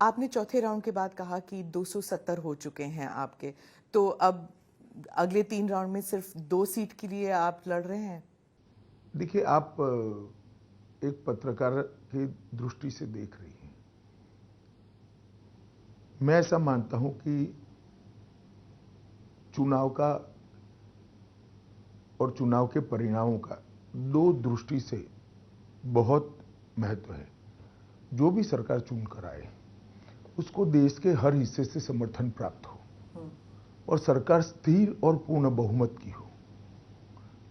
आपने चौथे राउंड के बाद कहा कि 270 हो चुके हैं आपके, तो अब अगले 3 राउंड में सिर्फ 2 सीट के लिए आप लड़ रहे हैं? देखिए, आप एक पत्रकार की दृष्टि से देख रही हैं। मैं ऐसा मानता हूं कि चुनाव का और चुनाव के परिणामों का दो दृष्टि से बहुत महत्व है। जो भी सरकार चुनकर आए उसको देश के हर हिस्से से समर्थन प्राप्त हो और सरकार स्थिर और पूर्ण बहुमत की हो,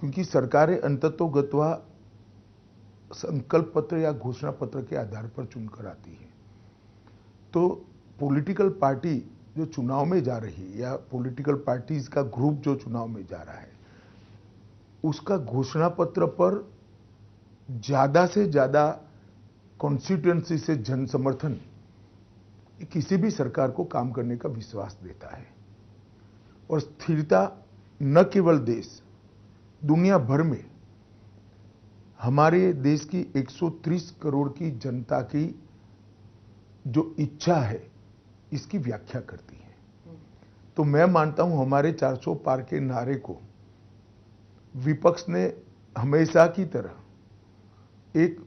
क्योंकि सरकारें अंततोगत्वा संकल्प पत्र या घोषणा पत्र के आधार पर चुनकर आती है। तो पॉलिटिकल पार्टी जो चुनाव में जा रही है या पॉलिटिकल पार्टीज का ग्रुप जो चुनाव में जा रहा है, उसका घोषणा पत्र पर ज्यादा से ज्यादा कॉन्स्टिट्यूएंसी से जन समर्थन किसी भी सरकार को काम करने का विश्वास देता है। और स्थिरता न केवल देश, दुनिया भर में हमारे देश की 130 करोड़ की जनता की जो इच्छा है इसकी व्याख्या करती है। तो मैं मानता हूं हमारे 400 पार के नारे को विपक्ष ने हमेशा की तरह एक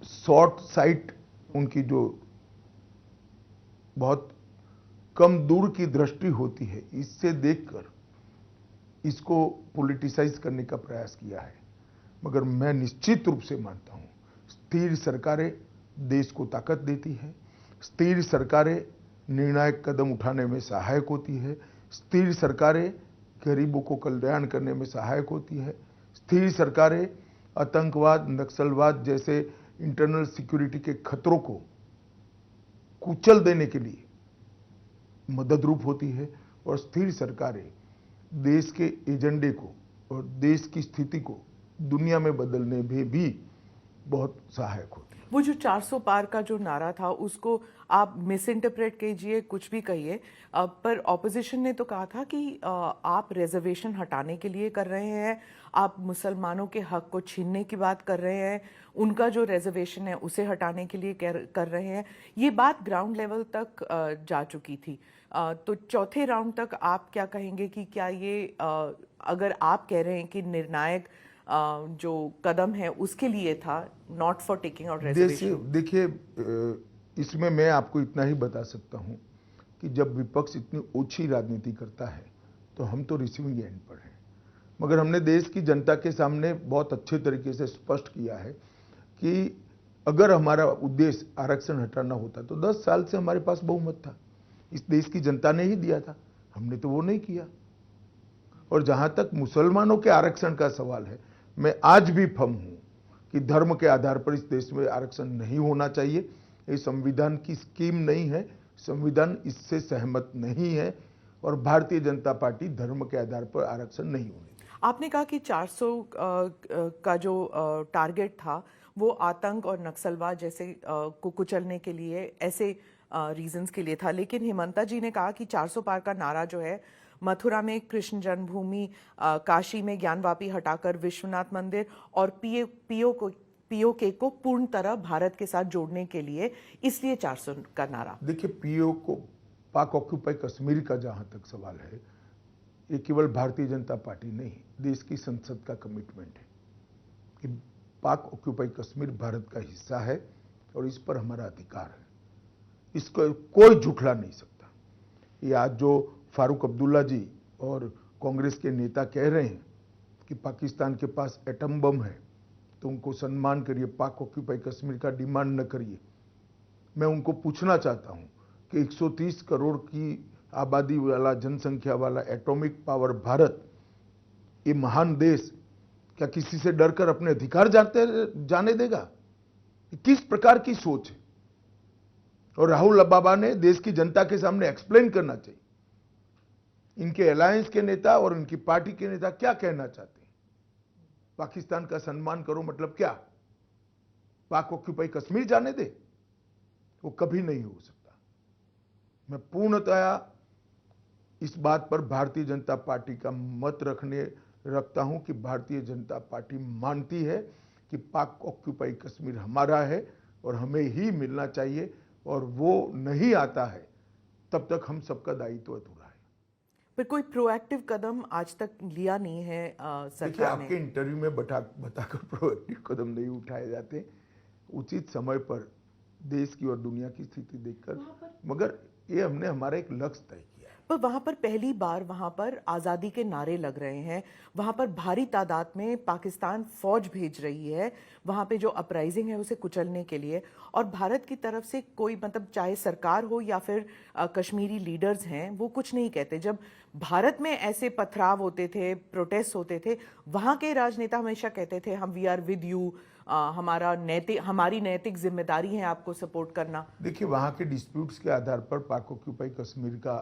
शॉर्ट साइट, उनकी जो बहुत कम दूर की दृष्टि होती है, इससे देखकर इसको पॉलिटिसाइज करने का प्रयास किया है। मगर मैं निश्चित रूप से मानता हूं स्थिर सरकारें देश को ताकत देती है, स्थिर सरकारें निर्णायक कदम उठाने में सहायक होती है, स्थिर सरकारें गरीबों को कल्याण करने में सहायक होती है, स्थिर सरकारें आतंकवाद, नक्सलवाद जैसे इंटरनल सिक्योरिटी के खतरों को कुचल देने के लिए मदद रूप होती है, और स्थिर सरकारें देश के एजेंडे को और देश की स्थिति को दुनिया में बदलने में भी बहुत सहायक होती है। वो जो 400 पार का जो नारा था उसको आप मिस इंटरप्रेट कीजिए, कुछ भी कहिए, पर ऑपोजिशन ने तो कहा था कि आप रिजर्वेशन हटाने के लिए कर रहे हैं, आप मुसलमानों के हक को छीनने की बात कर रहे हैं, उनका जो रिजर्वेशन है उसे हटाने के लिए कर रहे हैं। ये बात ग्राउंड लेवल तक जा चुकी थी। तो चौथे राउंड तक आप क्या कहेंगे कि क्या ये अगर आप कह रहे हैं कि निर्णायक जो कदम है उसके लिए था, not for taking out reservation? देखिए, इसमें मैं आपको इतना ही बता सकता हूं कि जब विपक्ष इतनी ओछी राजनीति करता है तो हम तो रिसीविंग एंड पर हैं। मगर हमने देश की जनता के सामने बहुत अच्छे तरीके से स्पष्ट किया है कि अगर हमारा उद्देश्य आरक्षण हटाना होता तो 10 साल से हमारे पास बहुमत था, इस देश की जनता ने ही दिया था, हमने तो वो नहीं किया। और जहां तक मुसलमानों के आरक्षण का सवाल है, मैं आज भी फर्म हूं कि धर्म के आधार पर इस देश में आरक्षण नहीं होना चाहिए। ये संविधान की स्कीम नहीं है, संविधान इससे सहमत नहीं है, और भारतीय जनता पार्टी धर्म के आधार पर आरक्षण नहीं होने देगी। आपने कहा कि 400 का जो टारगेट था वो आतंक और नक्सलवाद जैसे को कुचलने के लिए, ऐसे रीजंस के लिए था, लेकिन हिमंता जी ने कहा कि 400 पार का नारा जो है मथुरा में कृष्ण जन्मभूमि, काशी में ज्ञानवापी हटाकर विश्वनाथ मंदिर और पीओके को पूर्ण तरह भारत के साथ जोड़ने के लिए, इसलिए 400 का नारा। देखिए, पीओ को, पाक ऑक्यूपाई कश्मीर का जहां तक सवाल है, ये केवल भारतीय जनता पार्टी नहीं, देश की संसद का कमिटमेंट है कि पाक ऑक्यूपाई कश्मीर भारत का हिस्सा है और इस पर हमारा अधिकार है, इसको कोई झुठला नहीं सकता। ये आज जो फारूक अब्दुल्ला जी और कांग्रेस के नेता कह रहे हैं कि पाकिस्तान के पास एटम बम है तो उनको सम्मान करिए, पाक ऑक्यूपाई कश्मीर का डिमांड न करिए। मैं उनको पूछना चाहता हूं कि 130 करोड़ की आबादी वाला, जनसंख्या वाला एटॉमिक पावर भारत, ये महान देश, क्या किसी से डरकर अपने अधिकार जाने देगा? किस प्रकार की सोच है? और राहुल बाबा ने देश की जनता के सामने एक्सप्लेन करना चाहिए इनके अलायंस के नेता और इनकी पार्टी के नेता क्या कहना चाहते हैं। पाकिस्तान का सम्मान करो मतलब क्या? पाक ऑक्यूपाई कश्मीर जाने दे? वो कभी नहीं हो सकता। मैं पूर्णतया इस बात पर भारतीय जनता पार्टी का मत रखता हूं कि भारतीय जनता पार्टी मानती है कि पाक ऑक्यूपाई कश्मीर हमारा है और हमें ही मिलना चाहिए, और वो नहीं आता है तब तक हम सबका दायित्व अधूरा है। पर कोई प्रोएक्टिव कदम आज तक लिया नहीं है देखिए, सरकार आपके ने। इंटरव्यू में बताकर प्रोएक्टिव कदम नहीं उठाए जाते, उचित समय पर देश की और दुनिया की स्थिति देखकर, मगर ये हमने हमारा एक लक्ष्य तय किया है। पर वहां पर पहली बार वहां पर आजादी के नारे लग रहे हैं, वहां पर भारी तादाद में पाकिस्तान फौज भेज रही है वहां पे जो अपराइजिंग है उसे कुचलने के लिए, और भारत की तरफ से कोई मतलब चाहे सरकार हो या फिर कश्मीरी लीडर्स हैं वो कुछ नहीं कहते। जब भारत में ऐसे पथराव होते थे, प्रोटेस्ट होते थे, वहां के राजनेता हमेशा कहते थे हम वी आर विद यू, हमारी नैतिक जिम्मेदारी है आपको सपोर्ट करना। देखिए, वहाँ के डिस्प्यूट्स के आधार पर पाक ऑक्यूपाई कश्मीर का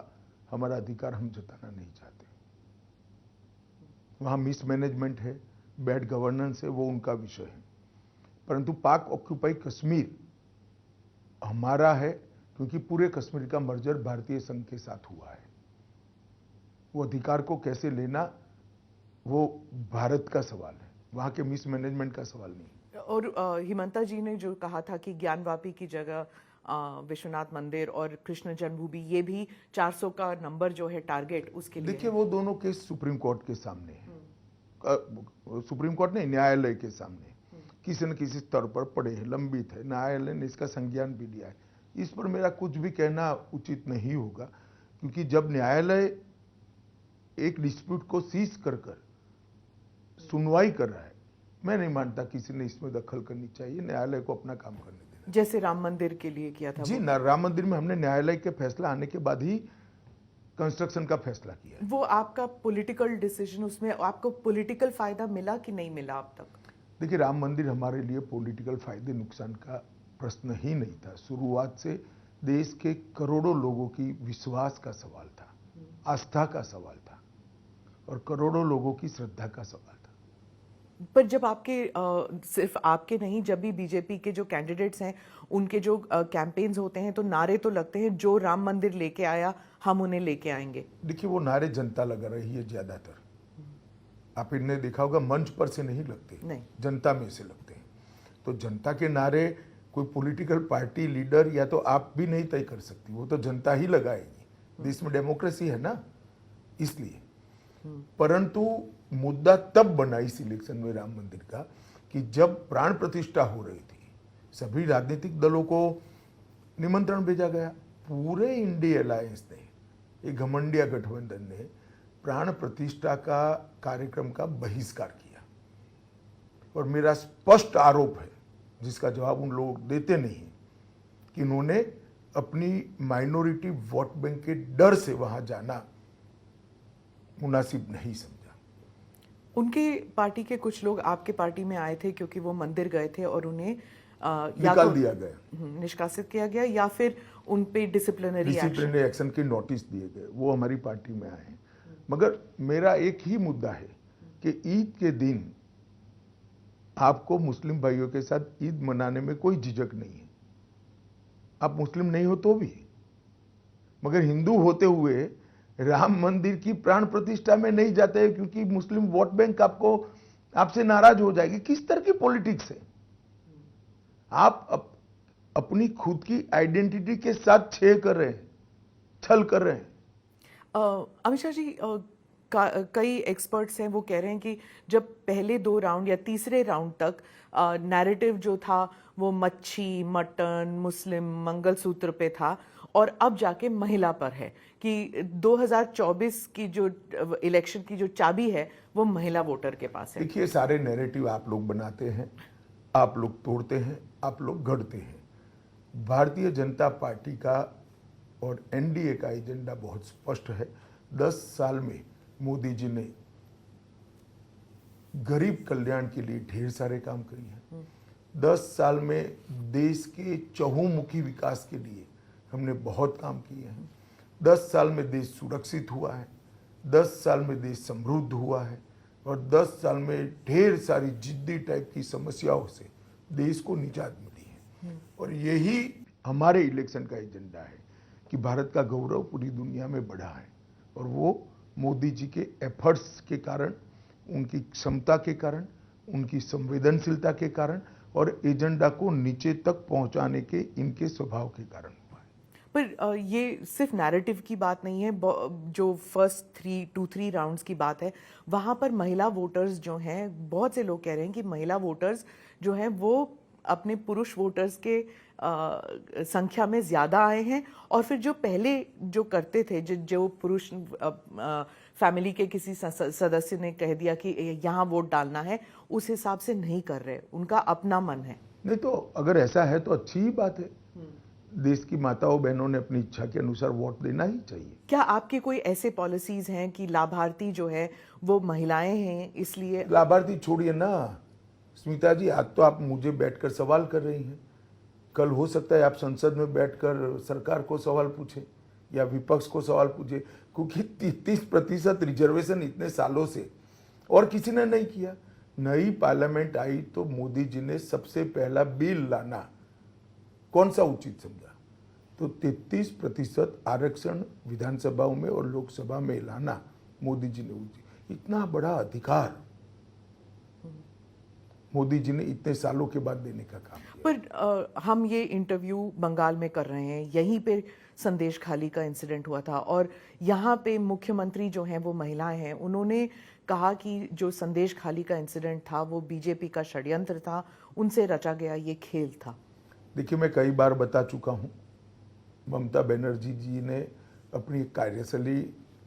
हमारा अधिकार हम जताना नहीं चाहते। वहाँ मिसमैनेजमेंट है, बैड गवर्नेंस है, वो उनका विषय है, परंतु पाक ऑक्यूपाई कश्मीर हमारा है क्योंकि पूरे कश्मीर का मर्जर भारतीय संघ के साथ हुआ है। वो अधिकार को कैसे लेना वो भारत का सवाल है, वहाँ के मिसमैनेजमेंट का सवाल नहीं। और हिमंता जी ने जो कहा था कि ज्ञानवापी की जगह विश्वनाथ मंदिर और कृष्ण जन्मभूमि, ये भी 400 का नंबर जो है टारगेट उसके लिए। देखिए, वो दोनों केस सुप्रीम कोर्ट के सामने है, सुप्रीम कोर्ट नहीं, न्यायालय के सामने किसी न किसी स्तर पर पड़े हैं, लंबित है, न्यायालय ने इसका संज्ञान भी लिया है। इस पर मेरा कुछ भी कहना उचित नहीं होगा, क्योंकि जब न्यायालय एक डिस्प्यूट को सीज कर सुनवाई कर रहा है, मैं नहीं मानता किसी ने इसमें दखल करनी चाहिए। न्यायालय को अपना काम करने देना, जैसे राम मंदिर के लिए किया था जी। राम मंदिर में हमने न्यायालय के फैसला आने के बाद ही कंस्ट्रक्शन का फैसला किया। वो आपका पॉलिटिकल डिसीजन, उसमें आपको पॉलिटिकल फायदा मिला कि नहीं मिला अब तक? देखिए, राम मंदिर हमारे लिए पॉलिटिकल फायदे नुकसान का प्रश्न ही नहीं था। शुरुआत से देश के करोड़ों लोगों की विश्वास का सवाल था, आस्था का सवाल था, और करोड़ों लोगों की श्रद्धा का सवाल था। पर जब आपके सिर्फ आपके नहीं, जब भी बीजेपी के जो कैंडिडेट्स हैं उनके जो कैंपेन्स होते हैं तो नारे तो लगते हैं, जो राम मंदिर लेके आया हम उन्हें लेके आएंगे। देखिए, वो नारे जनता लगा रही है ज्यादातर। आप इन्हें देखा होगा, मंच पर से नहीं लगते, नहीं, जनता में से लगते हैं। तो जनता के नारे कोई पॉलिटिकल पार्टी लीडर या तो आप भी नहीं तय कर सकती, वो तो जनता ही लगाएगी। देश में डेमोक्रेसी है ना, इसलिए। परंतु मुद्दा तब बना इस इलेक्शन में राम मंदिर का कि जब प्राण प्रतिष्ठा हो रही थी, सभी राजनीतिक दलों को निमंत्रण भेजा गया। पूरे इंडिया अलायंस ने, एक घमंडिया गठबंधन ने प्राण प्रतिष्ठा का कार्यक्रम का बहिष्कार किया। और मेरा स्पष्ट आरोप है, जिसका जवाब उन लोग देते नहीं, कि उन्होंने अपनी माइनॉरिटी वोट बैंक के डर से वहां जाना मुनासिब नहीं समझा। उनके पार्टी के कुछ लोग आपके पार्टी में आए थे क्योंकि वो मंदिर गए थे और उन्हें निकाल दिया गया, निष्कासित किया गया, या फिर उन पे डिसिप्लिनरी एक्शन के नोटिस दिए गए। वो हमारी पार्टी में आए हैं। मगर मेरा एक ही मुद्दा है कि ईद के दिन आपको मुस्लिम भाइयों के साथ ईद मनाने में कोई झिझक नहीं है, आप मुस्लिम नहीं हो तो भी। मगर हिंदू होते हुए राम मंदिर की प्राण प्रतिष्ठा में नहीं जाते हैं क्योंकि मुस्लिम वोट बैंक आपसे नाराज हो जाएगी। किस तरह की पॉलिटिक्स है? आप अपनी खुद की आइडेंटिटी के साथ छल कर रहे हैं। अमित शाह जी, कई एक्सपर्ट्स हैं वो कह रहे हैं कि जब पहले 2 राउंड या तीसरे राउंड तक नैरेटिव जो था वो मच्छी, मटन, मुस्लिम, मंगलसूत्र पे था, और अब जाके महिला पर है, कि 2024 की जो इलेक्शन की जो चाबी है वो महिला वोटर के पास है। देखिए, सारे नैरेटिव आप लोग बनाते हैं, आप लोग तोड़ते हैं, आप लोग गढ़ते हैं। भारतीय जनता पार्टी का और एनडीए का एजेंडा बहुत स्पष्ट है। 10 साल में मोदी जी ने गरीब कल्याण के लिए ढेर सारे काम किए हैं। 10 साल में देश के चहुमुखी विकास के लिए हमने बहुत काम किए हैं। 10 साल में देश सुरक्षित हुआ है, 10 साल में देश समृद्ध हुआ है, और 10 साल में ढेर सारी जिद्दी टाइप की समस्याओं से देश को निजात मिली है। और यही हमारे इलेक्शन का एजेंडा है कि भारत का गौरव पूरी दुनिया में बढ़ा है, और वो मोदी जी के एफर्ट्स के कारण, उनकी क्षमता के कारण, उनकी संवेदनशीलता के कारण, और एजेंडा को नीचे तक पहुंचाने के इनके स्वभाव के कारण। पर ये सिर्फ नैरेटिव की बात नहीं है। जो फर्स्ट 3 राउंड्स की बात है, वहाँ पर महिला वोटर्स जो हैं, बहुत से लोग कह रहे हैं कि महिला वोटर्स जो हैं वो अपने पुरुष वोटर्स के संख्या में ज़्यादा आए हैं, और फिर जो पहले जो करते थे, जो पुरुष फैमिली के किसी सदस्य ने कह दिया कि यहाँ वोट डालना है, उस हिसाब से नहीं कर रहे, उनका अपना मन है। नहीं तो अगर ऐसा है तो अच्छी ही बात है। देश की माताओं बहनों ने अपनी इच्छा के अनुसार वोट देना ही चाहिए। क्या आपके कोई ऐसे पॉलिसीज हैं कि लाभार्थी जो है वो महिलाएं हैं, इसलिए? लाभार्थी छोड़िए ना स्मिता जी, आज तो आप मुझे बैठकर सवाल कर रही हैं, कल हो सकता है आप संसद में बैठकर सरकार को सवाल पूछे या विपक्ष को सवाल पूछे, क्योंकि 33% रिजर्वेशन इतने सालों से और किसी ने नहीं किया। नई पार्लियामेंट आई तो मोदी जी ने सबसे पहला बिल लाना कौन सा उचित समझा, तो 33% आरक्षण विधानसभाओं में और लोकसभा में लाना मोदी जी ने उचित। इतना बड़ा अधिकार मोदी जी ने इतने सालों के बाद देने का काम किया। पर हम ये इंटरव्यू बंगाल में कर रहे हैं, यहीं पे संदेश खाली का इंसिडेंट हुआ था, और यहाँ पे मुख्यमंत्री जो हैं वो महिलाएं हैं। उन्होंने कहा कि जो संदेश खाली का इंसिडेंट था वो बीजेपी का षड्यंत्र था, उनसे रचा गया ये खेल था। देखिए, मैं कई बार बता चुका हूँ, ममता बनर्जी जी ने अपनी कार्यशैली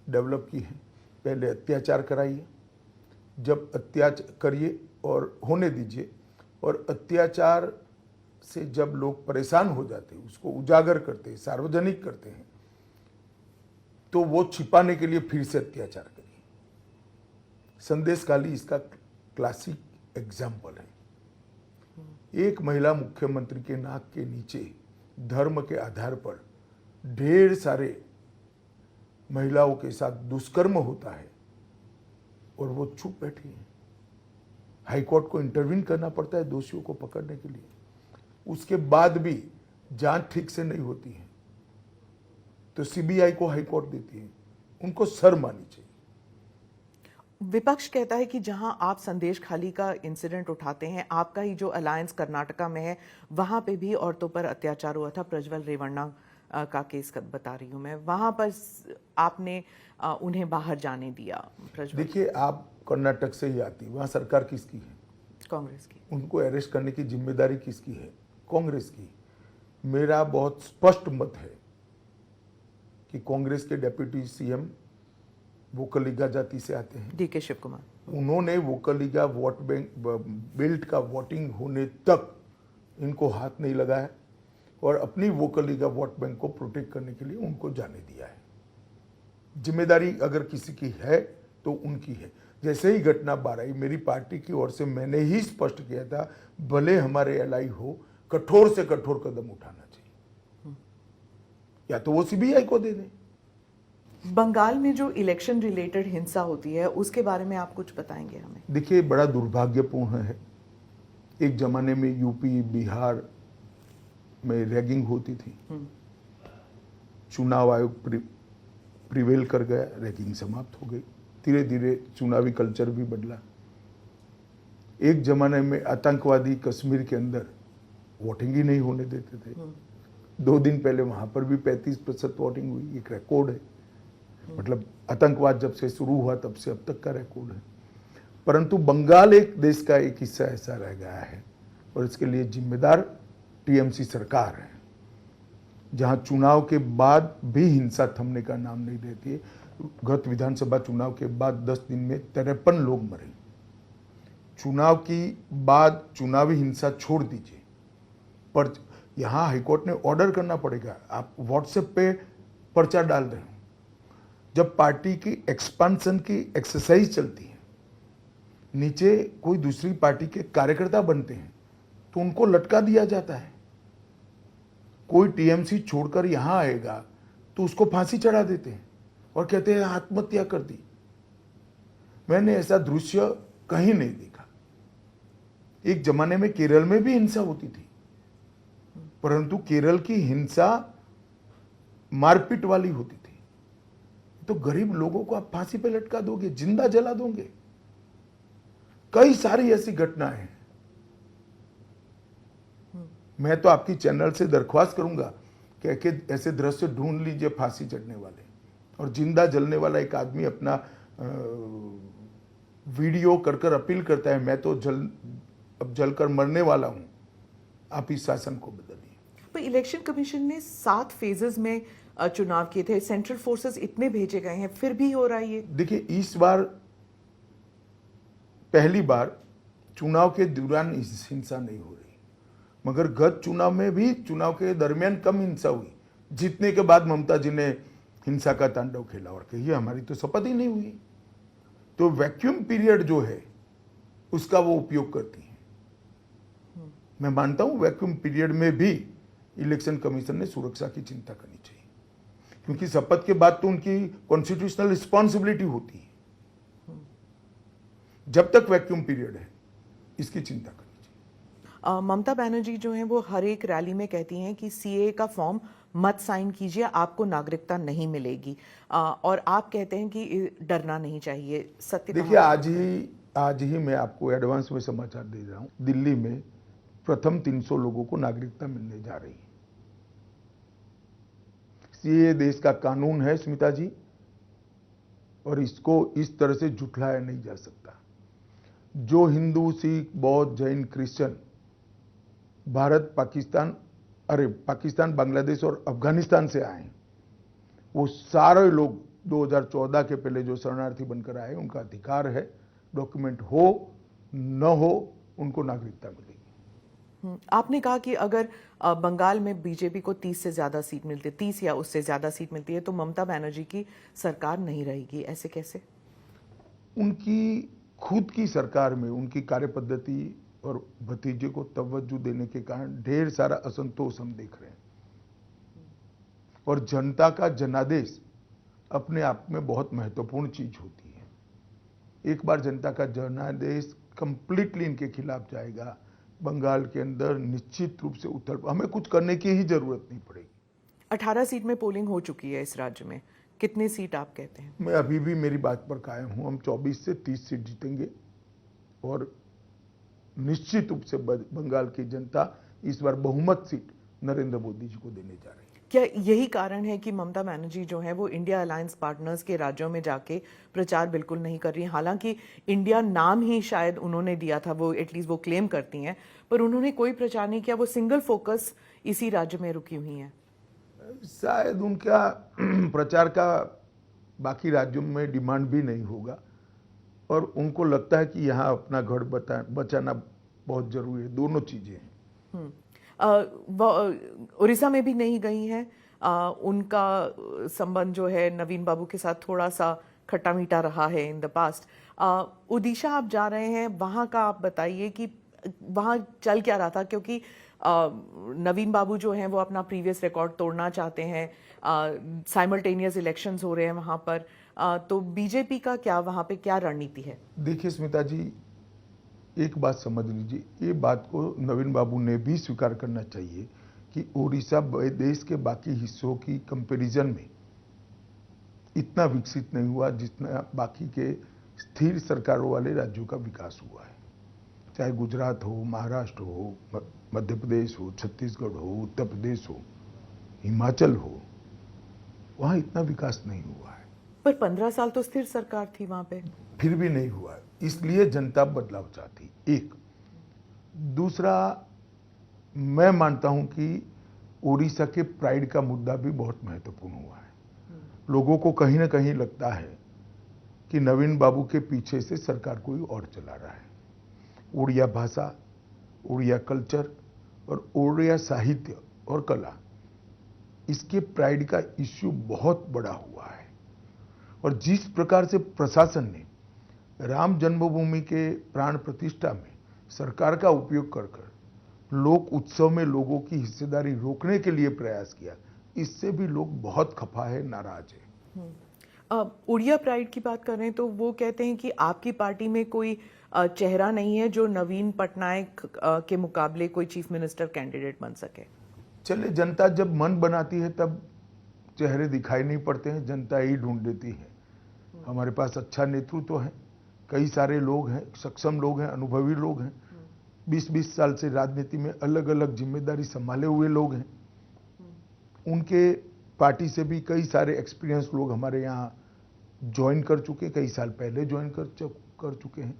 डेवलप की है। पहले अत्याचार कराइए, जब अत्याचार करिए और होने दीजिए, और अत्याचार से जब लोग परेशान हो जाते हैं, उसको उजागर करते हैं, सार्वजनिक करते हैं, तो वो छिपाने के लिए फिर से अत्याचार करिए। संदेश खाली इसका क्लासिक एग्जाम्पल है। एक महिला मुख्यमंत्री के नाक के नीचे धर्म के आधार पर ढेर सारे महिलाओं के साथ दुष्कर्म होता है और वो चुप बैठी है। हाईकोर्ट को इंटरवीन करना पड़ता है दोषियों को पकड़ने के लिए, उसके बाद भी जांच ठीक से नहीं होती है तो सीबीआई को हाईकोर्ट देती है। उनको शर्म आनी चाहिए। विपक्ष कहता है कि जहां आप संदेश खाली का इंसिडेंट उठाते हैं, आपका ही जो अलायंस कर्नाटका में है, वहां पे भी औरतों पर अत्याचार हुआ था। प्रज्वल रेवन्ना का केस बता रही हूं मैं, वहां पर आपने उन्हें बाहर जाने दिया। देखिए, आप कर्नाटक से ही आती, वहां सरकार किसकी है? कांग्रेस की। उनको अरेस्ट करने की जिम्मेदारी किसकी है? कांग्रेस की। मेरा बहुत स्पष्ट मत है कि कांग्रेस के डेप्यूटी सीएम वोकलिगा जाति से आते हैं, डीके शिव कुमार। उन्होंने वोकलिगा वोट बैंक बेल्ट का वोटिंग होने तक इनको हाथ नहीं लगाया और अपनी वोकलिगा वोट बैंक को प्रोटेक्ट करने के लिए उनको जाने दिया है। जिम्मेदारी अगर किसी की है तो उनकी है। जैसे ही घटना बार आई, मेरी पार्टी की ओर से मैंने ही स्पष्ट किया था, भले हमारे एलआई हो, कठोर से कठोर कदम उठाना चाहिए, या तो वो सीबीआई को दे दें। बंगाल में जो इलेक्शन रिलेटेड हिंसा होती है उसके बारे में आप कुछ बताएंगे हमें? देखिए, बड़ा दुर्भाग्यपूर्ण है। एक जमाने में यूपी बिहार में रैगिंग होती थी, चुनाव आयोग प्रिवेल कर गया, रैगिंग समाप्त हो गई। धीरे धीरे चुनावी कल्चर भी बदला। एक जमाने में आतंकवादी कश्मीर के अंदर वोटिंग ही नहीं होने देते थे। 2 दिन पहले वहां पर भी 35% वोटिंग हुई, एक रिकॉर्ड है। मतलब आतंकवाद जब से शुरू हुआ तब से अब तक का रिकॉर्ड है। परंतु बंगाल एक देश का एक हिस्सा ऐसा रह गया है और इसके लिए जिम्मेदार टीएमसी सरकार है, जहां चुनाव के बाद भी हिंसा थमने का नाम नहीं लेती है। गत विधानसभा चुनाव के बाद 10 दिन में 53 लोग मरे। चुनाव की बाद चुनावी हिंसा छोड़ दीजिए, पर यहां हाईकोर्ट ने ऑर्डर करना पड़ेगा, आप व्हाट्सएप पे पर्चा डाल रहे हो। जब पार्टी की एक्सपेंशन की एक्सरसाइज चलती है, नीचे कोई दूसरी पार्टी के कार्यकर्ता बनते हैं तो उनको लटका दिया जाता है। कोई टीएमसी छोड़कर यहां आएगा तो उसको फांसी चढ़ा देते हैं और कहते हैं आत्महत्या कर दी। मैंने ऐसा दृश्य कहीं नहीं देखा। एक जमाने में केरल में भी हिंसा होती थी, परंतु केरल की हिंसा मारपीट वाली होती थी। तो गरीब लोगों को आप फांसी पे लटका दोगे, जिंदा जला दोगे। कई सारी ऐसी घटनाएं हैं। मैं तो आपकी चैनल से दरख्वास्त करूंगा के ऐसे दृश्य ढूंढ लीजिए फांसी चढ़ने वाले और जिंदा जलने वाला एक आदमी अपना वीडियो कर अपील करता है, मैं तो अब जलकर मरने वाला हूं, आप इस शासन को बदलिए। पर इलेक्शन कमीशन ने 7 फेजेस में चुनाव किए थे, सेंट्रल फोर्सेस इतने भेजे गए हैं, फिर भी हो रहा है ये। देखिए, इस बार पहली बार चुनाव के दौरान हिंसा नहीं हो रही, मगर गत चुनाव में भी चुनाव के दरमियान कम हिंसा हुई। जीतने के बाद ममता जी ने हिंसा का तांडव खेला और कहिए हमारी तो शपथ ही नहीं हुई। तो वैक्यूम पीरियड जो है उसका वो उपयोग करती है। मैं मानता हूं वैक्यूम पीरियड में भी इलेक्शन कमीशन ने सुरक्षा की चिंता करनी चाहिए, क्योंकि शपथ के बाद तो उनकी कॉन्स्टिट्यूशनल रिस्पॉन्सिबिलिटी होती है। जब तक वैक्यूम पीरियड है इसकी चिंता करनी चाहिए। ममता बनर्जी जो हैं वो हर एक रैली में कहती हैं कि सीए का फॉर्म मत साइन कीजिए, आपको नागरिकता नहीं मिलेगी, और आप कहते हैं कि डरना नहीं चाहिए। सत्य देखिए, आज ही मैं आपको एडवांस में समाचार दे रहा हूं, दिल्ली में प्रथम 300 लोगों को नागरिकता मिलने जा रही है। सीए देश का कानून है स्मिता जी, और इसको इस तरह से झुठलाया नहीं जा सकता। जो हिंदू, सिख, बौद्ध, जैन, क्रिश्चियन भारत, पाकिस्तान, बांग्लादेश और अफगानिस्तान से आए हैं, वो सारे लोग 2014 के पहले जो शरणार्थी बनकर आए, उनका अधिकार है, डॉक्यूमेंट हो न हो उनको नागरिकता मिलेगी। आपने कहा कि अगर बंगाल में बीजेपी को 30 से ज्यादा सीट मिलती है, 30 या उससे ज्यादा सीट मिलती है, तो ममता बनर्जी की सरकार नहीं रहेगी। ऐसे कैसे? उनकी खुद की सरकार में उनकी कार्यपद्धति और भतीजे को तवज्जो देने के कारण ढेर सारा असंतोष हम देख रहे हैं, और जनता का जनादेश अपने आप में बहुत महत्वपूर्ण चीज होती है। एक बार जनता का जनादेश कंप्लीटली इनके खिलाफ जाएगा, बंगाल के अंदर निश्चित रूप से हमें कुछ करने की ही जरूरत नहीं पड़ेगी। 18 सीट में पोलिंग हो चुकी है इस राज्य में, कितनी सीट आप कहते हैं? मैं अभी भी मेरी बात पर कायम हूं, हम 24 से 30 सीट जीतेंगे, और निश्चित रूप से बंगाल की जनता इस बार बहुमत सीट नरेंद्र मोदी जी को देने जा रही है। क्या यही कारण है कि ममता बनर्जी जो है वो इंडिया अलायंस पार्टनर्स के राज्यों में जाके प्रचार बिल्कुल नहीं कर रही? हालांकि इंडिया नाम ही शायद उन्होंने दिया था, वो एटलीस्ट वो क्लेम करती हैं, पर उन्होंने कोई प्रचार नहीं किया, वो सिंगल फोकस इसी राज्य में रुकी हुई हैं। शायद उनका प्रचार का बाकी राज्यों में डिमांड भी नहीं होगा, और उनको लगता है कि यहाँ अपना घर बचाना बहुत जरूरी है। दोनों चीजें हैं। उड़ीसा में भी नहीं गई हैं। उनका संबंध जो है नवीन बाबू के साथ थोड़ा सा खट्टा मीठा रहा है इन द पास्ट। ओडिशा आप जा रहे हैं, वहाँ का आप बताइए कि वहाँ चल क्या रहा था, क्योंकि नवीन बाबू जो हैं वो अपना प्रीवियस रिकॉर्ड तोड़ना चाहते हैं, साइमल्टेनियस इलेक्शंस हो रहे हैं वहाँ पर, तो बीजेपी का क्या वहाँ पे क्या रणनीति है? देखिए स्मिता जी, एक बात समझ लीजिए, ये बात को नवीन बाबू ने भी स्वीकार करना चाहिए कि ओडिशा देश के बाकी हिस्सों की कंपैरिजन में इतना विकसित नहीं हुआ जितना बाकी के स्थिर सरकारों वाले राज्यों का विकास हुआ है। चाहे गुजरात हो, महाराष्ट्र हो, मध्य प्रदेश हो, छत्तीसगढ़ हो, उत्तर प्रदेश हो, हिमाचल हो, वहां इतना विकास नहीं हुआ है। पर 15 साल तो स्थिर सरकार थी वहां पे, फिर भी नहीं हुआ, इसलिए जनता बदलाव चाहती। एक दूसरा, मैं मानता हूं कि ओडिशा के प्राइड का मुद्दा भी बहुत महत्वपूर्ण हुआ है। लोगों को कहीं ना कहीं लगता है कि नवीन बाबू के पीछे से सरकार कोई और चला रहा है। उड़िया भाषा, उड़िया कल्चर और उड़िया साहित्य और कला, इसके प्राइड का इश्यू बहुत बड़ा हुआ है। और जिस प्रकार से प्रशासन ने राम जन्मभूमि के प्राण प्रतिष्ठा में सरकार का उपयोग कर लोक उत्सव में लोगों की हिस्सेदारी रोकने के लिए प्रयास किया, इससे भी लोग बहुत खफा है, नाराज है। उड़िया प्राइड की बात कर रहे हैं तो वो कहते हैं कि आपकी पार्टी में कोई चेहरा नहीं है जो नवीन पटनायक के मुकाबले कोई चीफ मिनिस्टर कैंडिडेट बन सके। चले, जनता जब मन बनाती है तब चेहरे दिखाई नहीं पड़ते हैं, जनता ही ढूंढ देती है। हमारे पास अच्छा नेतृत्व है, कई सारे लोग हैं, सक्षम लोग हैं, अनुभवी लोग हैं, 20-20 साल से राजनीति में अलग अलग जिम्मेदारी संभाले हुए लोग हैं। उनके पार्टी से भी कई सारे एक्सपीरियंस लोग हमारे यहाँ ज्वाइन कर चुके, कई साल पहले ज्वाइन कर चुके हैं।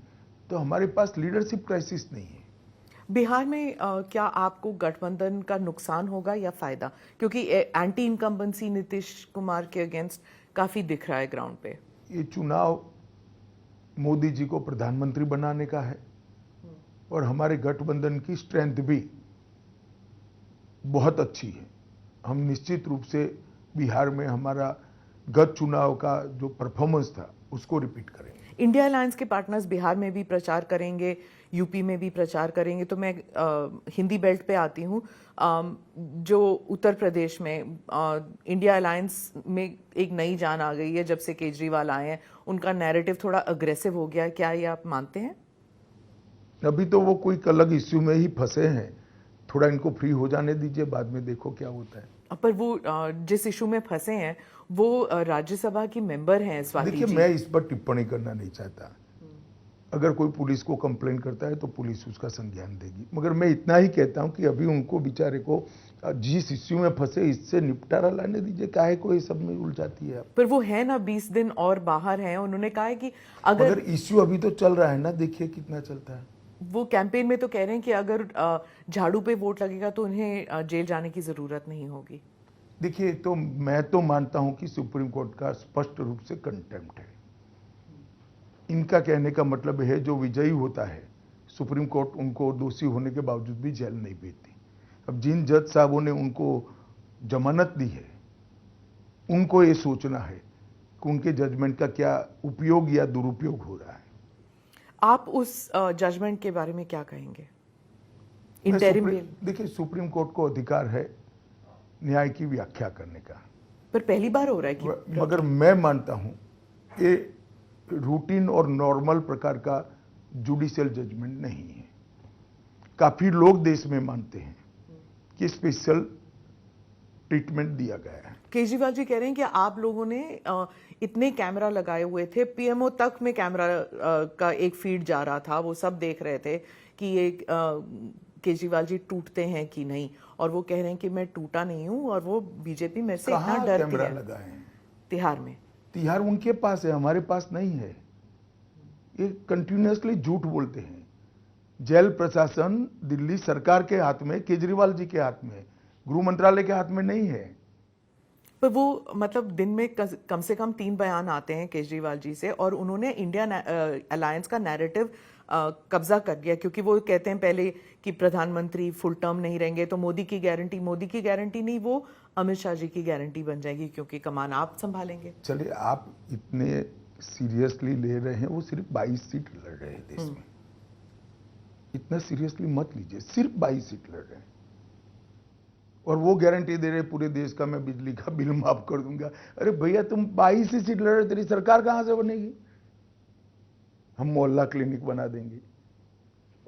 तो हमारे पास लीडरशिप क्राइसिस नहीं है। बिहार में क्या आपको गठबंधन का नुकसान होगा या फायदा, क्योंकि एंटी इनकम्बेंसी नीतीश कुमार के अगेंस्ट काफी दिख रहा है ग्राउंड पे। ये चुनाव मोदी जी को प्रधानमंत्री बनाने का है और हमारे गठबंधन की स्ट्रेंथ भी बहुत अच्छी है। हम निश्चित रूप से बिहार में हमारा गत चुनाव का जो परफॉर्मेंस था उसको रिपीट करेंगे। इंडिया अलायंस के पार्टनर्स बिहार में भी प्रचार करेंगे, यूपी में भी प्रचार करेंगे। तो मैं हिंदी बेल्ट पे आती हूँ। जो उत्तर प्रदेश में इंडिया अलायंस में एक नई जान आ गई है जब से केजरीवाल आए हैं, उनका नैरेटिव थोड़ा अग्रेसिव हो गया है, क्या ये आप मानते हैं? अभी तो वो कोई अलग इश्यू में ही फंसे हैं, थोड़ा इनको फ्री हो जाने दीजिए, बाद में देखो क्या होता है। पर वो जिस इशू में फंसे हैं वो राज्यसभा की मेंबर हैं स्वाति देखिए, जी। मैं इस पर टिप्पणी करना नहीं चाहता। अगर कोई पुलिस को कंप्लेन करता है तो पुलिस उसका संज्ञान देगी, मगर मैं इतना ही कहता हूं कि अभी उनको बेचारे को जिस इश्यू में फंसे इससे निपटारा लाने दीजिए, काहे को ये सब में उलझाती है आप। पर वो है ना 20 दिन और बाहर हैं, उन्होंने कहा है कि अगर मगर इश्यू अभी तो चल रहा है ना, देखिए कितना चलता है। वो कैंपेन में तो कह रहे हैं कि अगर झाड़ू पे वोट लगेगा तो उन्हें जेल जाने की जरूरत नहीं होगी। देखिए, तो मैं तो मानता हूं कि सुप्रीम कोर्ट का स्पष्ट रूप से कंटेम्प्ट है। इनका कहने का मतलब है जो विजयी होता है सुप्रीम कोर्ट उनको दोषी होने के बावजूद भी जेल नहीं भेजती। अब जिन जज साहबों ने उनको जमानत दी है उनको ये सोचना है कि उनके जजमेंट का क्या उपयोग या दुरुपयोग हो रहा है। आप उस जजमेंट के बारे में क्या कहेंगे? इंटरिम बेल, देखिए, सुप्रीम कोर्ट को अधिकार है न्याय की व्याख्या करने का, पर पहली बार हो रहा है कि मगर मैं मानता हूं ये रूटीन और नॉर्मल प्रकार का जुडिशियल जजमेंट नहीं है। काफी लोग देश में मानते हैं कि स्पेशल ट्रीटमेंट दिया गया है। केजरीवाल जी कह रहे हैं कि आप लोगों ने इतने कैमरा लगाए हुए थे, पीएमओ तक में कैमरा का एक फीड जा रहा था, वो सब देख रहे थे कि ये केजरीवाल जी टूटते हैं कि नहीं, और वो कह रहे हैं कि मैं टूटा नहीं हूं और वो बीजेपी मेरे से इतना डरती कैमरा है। लगा है तिहाड़ में, तिहाड़ उनके पास है, हमारे पास नहीं है। ये कंटिन्यूअसली झूठ बोलते हैं। जेल प्रशासन दिल्ली सरकार के हाथ में, केजरीवाल जी के हाथ में, गृह मंत्रालय के हाथ में नहीं है। पर वो मतलब दिन में कम से कम 3 बयान आते हैं केजरीवाल जी से, और उन्होंने इंडिया अलायंस का नैरेटिव कब्जा कर लिया, क्योंकि वो कहते हैं पहले कि प्रधानमंत्री फुल टर्म नहीं रहेंगे तो मोदी की गारंटी नहीं, वो अमित शाह जी की गारंटी बन जाएगी क्योंकि कमान आप संभालेंगे। चलिए, आप इतने सीरियसली ले रहे हैं, वो सिर्फ 22 सीट लड़ रहे हैं देश में। इतना सीरियसली मत लीजिए, सिर्फ 22 सीट लड़ रहे हैं और वो गारंटी दे रहे पूरे देश का मैं बिजली का बिल माफ कर दूंगा। अरे भैया, तुम 22 ही सीट लड़ रहे, तेरी सरकार कहां से बनेगी? हम मोहल्ला क्लिनिक बना देंगे।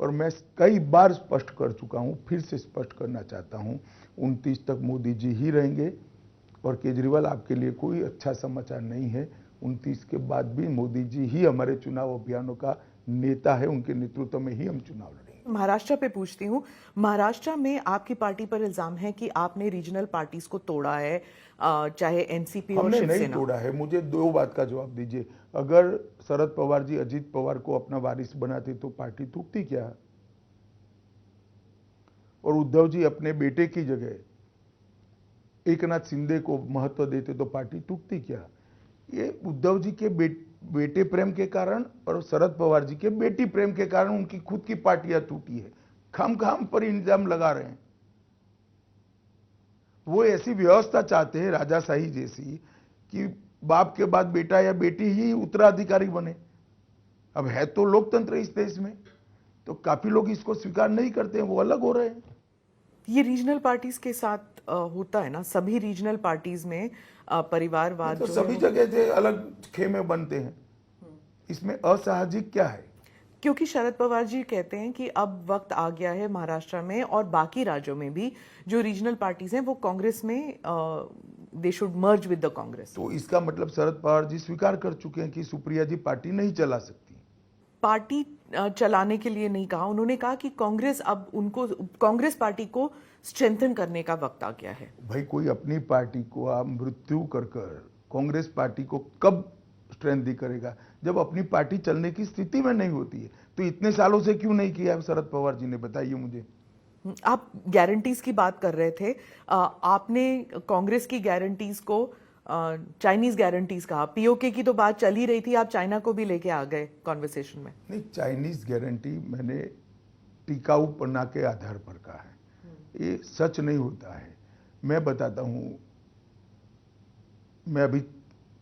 और मैं कई बार स्पष्ट कर चुका हूं, फिर से स्पष्ट करना चाहता हूं, 29 तक मोदी जी ही रहेंगे और केजरीवाल आपके लिए कोई अच्छा समाचार नहीं है। 29 के बाद भी मोदी जी ही हमारे चुनाव अभियानों का नेता है, उनके नेतृत्व में ही हम चुनाव लड़ेंगे। महाराष्ट्र पे पूछती हूँ, महाराष्ट्र में आपकी पार्टी पर इल्जाम है कि आपने रीजनल पार्टीज को तोड़ा है, चाहे एनसीपी और हमने नहीं शिवसेना। तोड़ा है। मुझे दो बात का जवाब दीजिए। अगर शरद पवार जी अजीत पवार को अपना वारिस बनाते तो पार्टी टूटती क्या? और उद्धव जी अपने बेटे की जगह एकनाथ शिंदे को महत्व देते तो पार्टी टूटती क्या? ये उद्धव जी के बेटे प्रेम के कारण और शरद पवार जी के बेटी प्रेम के कारण उनकी खुद की पार्टियां टूटी है। खाम पर इल्जाम लगा रहे हैं। वो ऐसी व्यवस्था चाहते हैं राजाशाही जैसी कि बाप के बाद बेटा या बेटी ही उत्तराधिकारी बने। अब है तो लोकतंत्र इस देश में, तो काफी लोग इसको स्वीकार नहीं करते हैं, वो अलग हो रहे हैं। ये रीजनल पार्टीज के साथ होता है ना, सभी रीजनल पार्टीज में परिवारवाद तो जो सभी है जगह से अलग खेमे बनते हैं, इसमें असामाजिक क्या है? क्योंकि शरद पवार जी कहते हैं कि अब वक्त आ गया है महाराष्ट्र में और बाकी राज्यों में भी जो रीजनल पार्टीज हैं वो कांग्रेस में they should merge with the Congress. तो इसका मतलब शरद पवार जी स्वीकार कर चुके हैं कि सुप्रिया जी पार्टी नहीं चला सकती। पार्टी चलाने के लिए नहीं कहा, उन्होंने कहा कि कांग्रेस पार्टी को स्ट्रेंथन करने का वक्त आ गया है। भाई कोई अपनी पार्टी को आप मृत्यु कर कांग्रेस पार्टी को कब स्ट्रेंथ दी करेगा, जब अपनी पार्टी चलने की स्थिति में नहीं होती है। तो इतने सालों से क्यों नहीं किया शरद पवार जी ने, बताइए मुझे। आप गारंटीज की बात कर रहे थे, आपने कांग्रेस की गारंटीज को चाइनीज गारंटीज कहा। पीओके की तो बात चल ही रही थी, आप चाइना को भी लेके आ गए कॉन्वर्सेशन में। नहीं, चाइनीज गारंटी मैंने टिकाऊपना के आधार पर कहा है, ये सच नहीं होता है। मैं बताता हूं, मैं अभी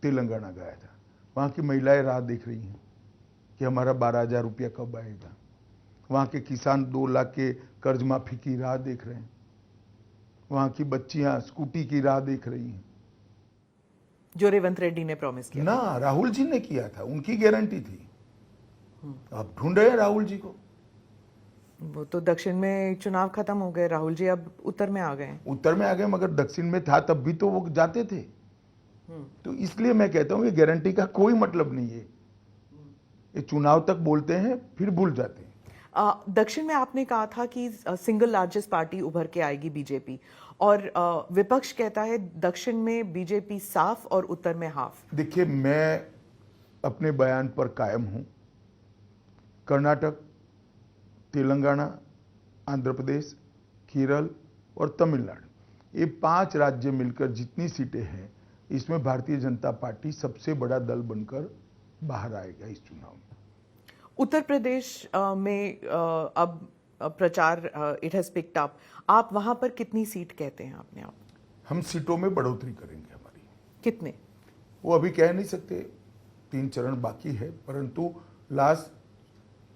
तेलंगाना गया था, वहां की महिलाएं राह देख रही हैं कि हमारा 12,000 रुपया कब आएगा। वहां के किसान 2 लाख के कर्ज माफी की राह देख रहे हैं। वहां की बच्चियां स्कूटी की राह देख रही हैं, जो रेवंत रेड्डी ने प्रॉमिस किया ना राहुल जी ने किया था, उनकी गारंटी थी। अब ढूंढ रहे हैं राहुल जी को। वो तो दक्षिण में चुनाव खत्म हो गए, राहुल जी अब उत्तर में आ गए। उत्तर में आ गए, मगर दक्षिण में था तब भी तो वो जाते थे। तो इसलिए मैं कहता हूं कि गारंटी का कोई मतलब नहीं है। ये चुनाव तक बोलते हैं फिर भूल जाते हैं। दक्षिण में आपने कहा था कि सिंगल लार्जेस्ट पार्टी उभर के आएगी बीजेपी, और विपक्ष कहता है दक्षिण में बीजेपी साफ और उत्तर में हाफ। देखिए, मैं अपने बयान पर कायम हूं। कर्नाटक, तेलंगाना, आंध्र प्रदेश, केरल और तमिलनाडु, ये 5 राज्य मिलकर जितनी सीटें हैं, इसमें भारतीय जनता पार्टी सबसे बड़ा दल बनकर बाहर आएगा इस चुनाव में। उत्तर प्रदेश में अब प्रचार इट हैज पिक्ड अप। आप वहां पर कितनी सीट कहते हैं अपने आप? हम सीटों में बढ़ोतरी करेंगे हमारी। कितने? वो अभी कह नहीं सकते, 3 चरण बाकी है, परंतु लास्ट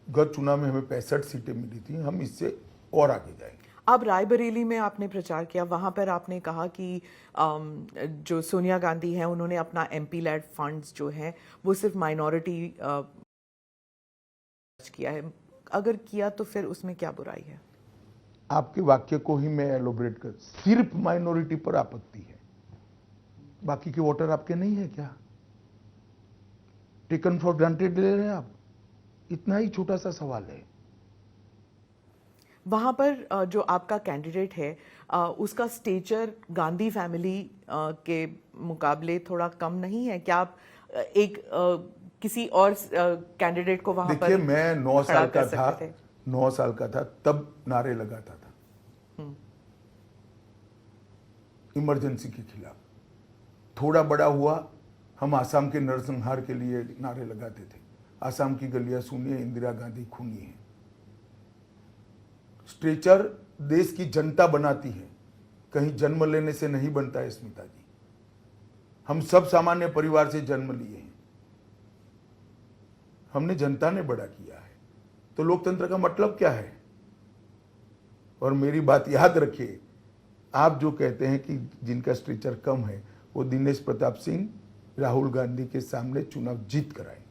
गत चुनाव में हमें 65 सीटें मिली थी, हम इससे और आगे जाएंगे। अब रायबरेली में आपने प्रचार किया, वहां पर आपने कहा कि जो सोनिया गांधी हैं उन्होंने अपना एमपी लैड फंड्स जो हैं वो सिर्फ माइनॉरिटी किया है। अगर किया तो फिर उसमें क्या बुराई है? आपके वाक्य को ही मैं एलोबरेट कर, सिर्फ माइनॉरिटी पर आपत्ति है, बाकी के वोटर आपके नहीं है क्या? टेकन फॉर ग्रांटेड ले रहे हैं आप? इतना ही छोटा सा सवाल है। वहां पर जो आपका कैंडिडेट है उसका स्टेचर गांधी फैमिली के मुकाबले थोड़ा कम नहीं है क्या? आप एक किसी और कैंडिडेट को वहां पर? देखिए, मैं 9 साल का था तब नारे लगाता था इमरजेंसी के खिलाफ। थोड़ा बड़ा हुआ, हम आसाम के नरसंहार के लिए नारे लगाते थे। आसाम की गलियां सुनिए, इंदिरा गांधी खूनी है। स्ट्रेचर देश की जनता बनाती है, कहीं जन्म लेने से नहीं बनता है स्मिता जी। हम सब सामान्य परिवार से जन्म लिए हैं, हमने जनता ने बड़ा किया है। तो लोकतंत्र का मतलब क्या है? और मेरी बात याद रखिए, आप जो कहते हैं कि जिनका स्ट्रेचर कम है, वो दिनेश प्रताप सिंह, राहुल गांधी के सामने चुनाव जीत कर आए।